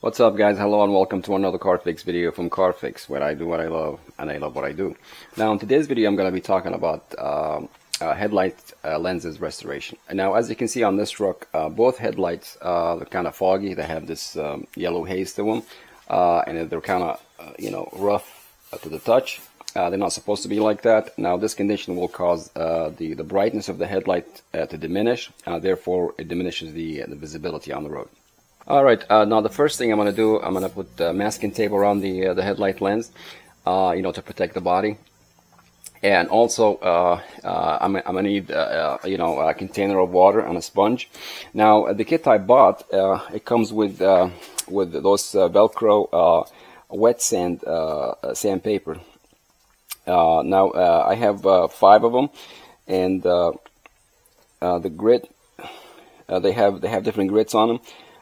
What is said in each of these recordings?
What's up, guys? Hello and welcome to another car fix video from Car Fix, where I do what I love and I love what I do. Now in today's video I'm going to be talking about headlight lenses restoration. And now as you can see on this truck, both headlights they're kind of foggy. They have this yellow haze to them, and they're kind of rough to the touch. They're not supposed to be like that. Now this condition will cause the brightness of the headlight to diminish, therefore it diminishes the visibility on the road. Alright, now the first thing I'm going to do, I'm going to put masking tape around the headlight lens, to protect the body. And also, I'm going to need, a container of water and a sponge. Now, the kit I bought, it comes with those Velcro wet sandpaper. Now, I have 5 of them, and the grit, they have different grits on them.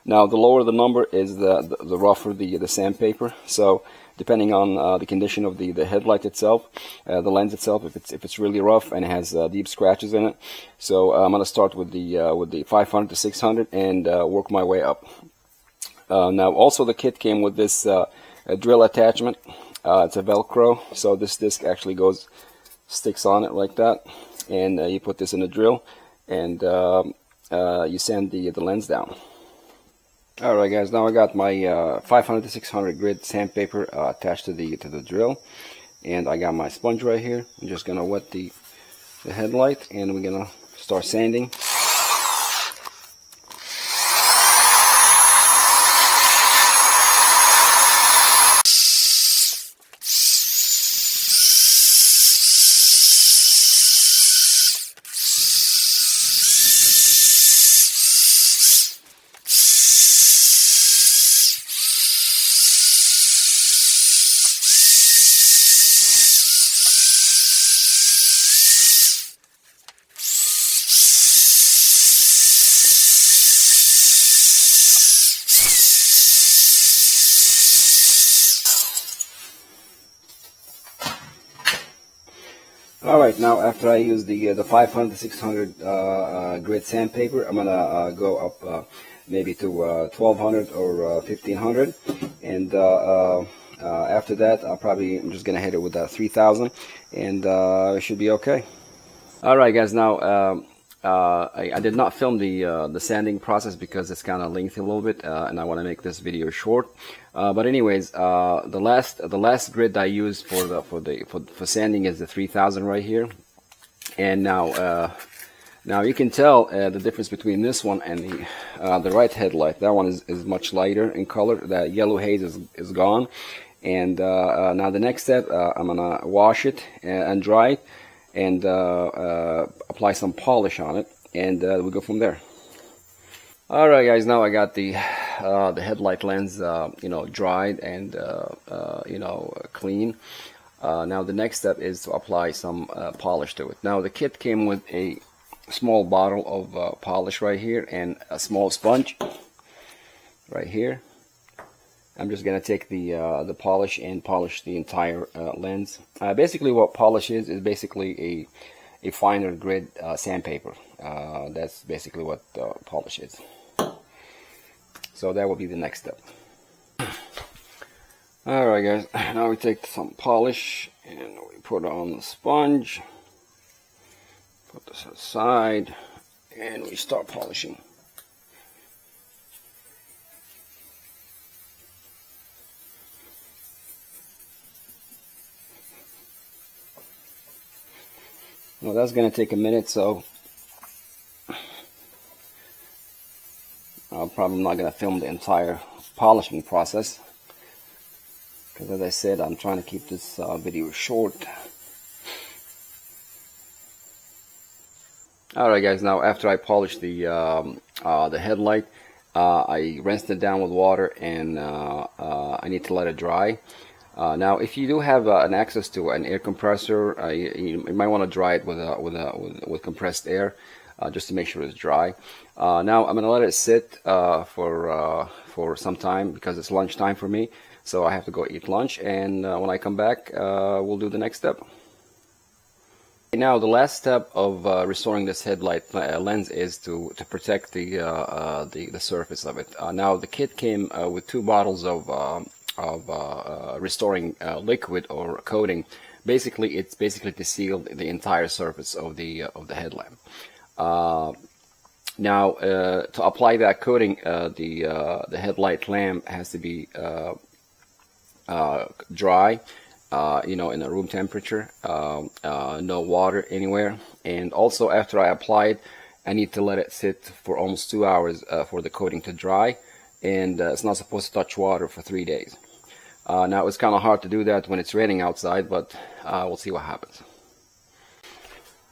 Now, the lower the number is the rougher the sandpaper. So, depending on the condition of the headlight itself, the lens itself, if it's really rough and it has deep scratches in it. So, I'm going to start with the 500 to 600 and work my way up. Now, also the kit came with this drill attachment. It's a Velcro, so this disc actually sticks on it like that, and you put this in a drill, and you sand the lens down. Alright guys, now I got my 500 to 600 grit sandpaper attached to the drill, and I got my sponge right here. I'm just gonna wet the headlight, and we're gonna start sanding. Alright, now after I use the 500 to 600 grit sandpaper, I'm gonna go up maybe to 1200 or 1500, and after that I'm just gonna hit it with 3000, and it should be okay. Alright guys, now I did not film the sanding process because it's kind of lengthy a little bit, and I want to make this video short. But anyways, the last grit I used for sanding is the 3000 right here. And now you can tell the difference between this one and the right headlight. That one is much lighter in color. That yellow haze is gone. And now the next step, I'm gonna wash it and dry it, and apply some polish on it, and we go from there. Alright guys, now I got the headlight lens dried and clean. Now the next step is to apply some polish to it. Now the kit came with a small bottle of polish right here and a small sponge right here. I'm just gonna take the polish and polish the entire lens. Basically, what polish is basically a finer grit sandpaper. That's basically what polish is. So that will be the next step. Alright guys, now we take some polish and we put it on the sponge. Put this aside and we start polishing. Well, that's going to take a minute, so I'm probably not going to film the entire polishing process, because as I said, I'm trying to keep this video short. Alright guys, now after I polished the headlight, I rinsed it down with water, and I need to let it dry. Now, if you do have an access to an air compressor, you might want to dry it with compressed air, just to make sure it's dry. Now, I'm going to let it sit for some time because it's lunchtime for me, so I have to go eat lunch. And when I come back, we'll do the next step. Now the last step of restoring this headlight lens is to protect the surface of it. Now the kit came with 2 bottles of restoring liquid or coating. Basically, it's to seal the entire surface of the headlamp. Now to apply that coating, the headlight lamp has to be dry. In a room temperature, no water anywhere, and also after I apply it, I need to let it sit for almost 2 hours for the coating to dry, and it's not supposed to touch water for 3 days. Now it's kind of hard to do that when it's raining outside, but we'll see what happens.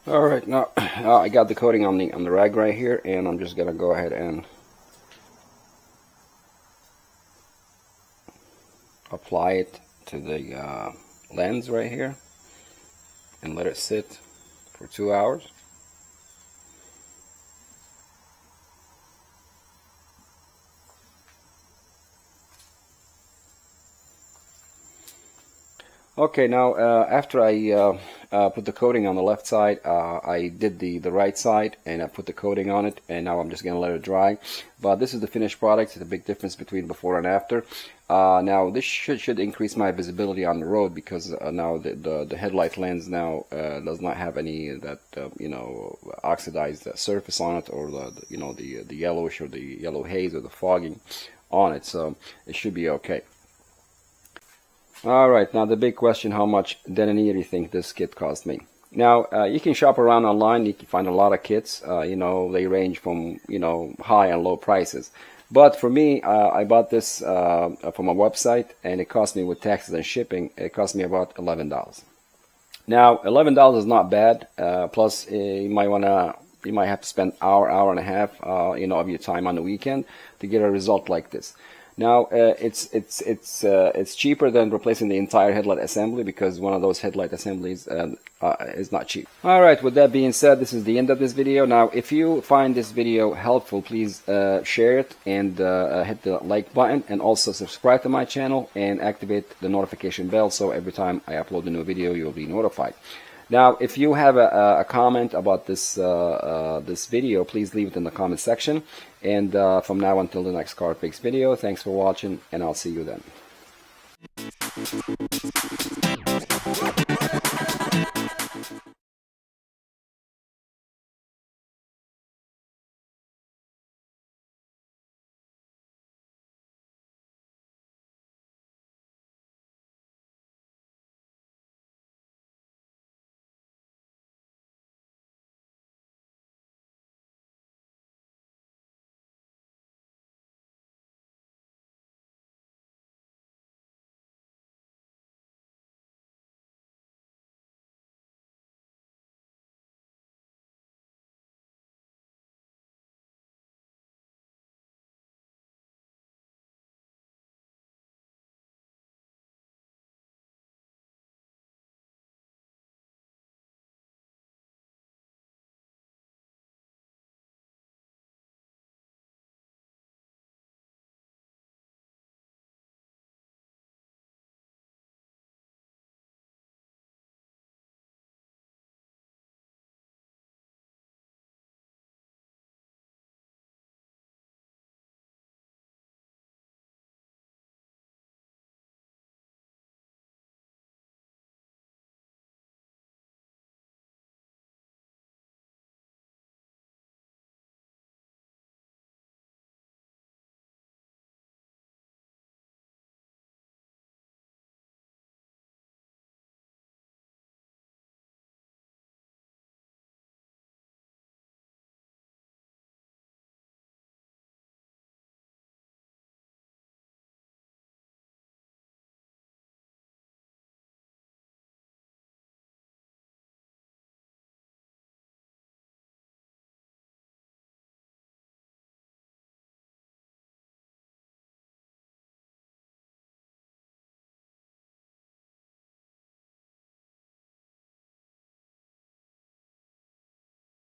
All right, now I got the coating on the rag right here, and I'm just gonna go ahead and apply it to the lens right here and let it sit for 2 hours. Okay, now after I put the coating on the left side, I did the right side and I put the coating on it, and now I'm just going to let it dry. But this is the finished product. It's a big difference between before and after. Now this should increase my visibility on the road, because now the headlight lens now does not have any of that oxidized surface on it, or the yellowish or the yellow haze or the fogging on it, so it should be okay. Alright, now the big question: how much do you think this kit cost me? Now you can shop around online. You can find a lot of kits. They range from high and low prices. But for me, I bought this from a website, and it cost me, with taxes and shipping, it cost me about $11. Now $11 is not bad. Plus you might have to spend hour and a half of your time on the weekend to get a result like this. Now it's cheaper than replacing the entire headlight assembly, because one of those headlight assemblies is not cheap. Alright, with that being said, this is the end of this video. Now if you find this video helpful, please share it and hit the like button, and also subscribe to my channel and activate the notification bell, so every time I upload a new video you'll be notified. Now, if you have a comment about this this video, please leave it in the comment section. And from now until the next car fix video, thanks for watching, and I'll see you then.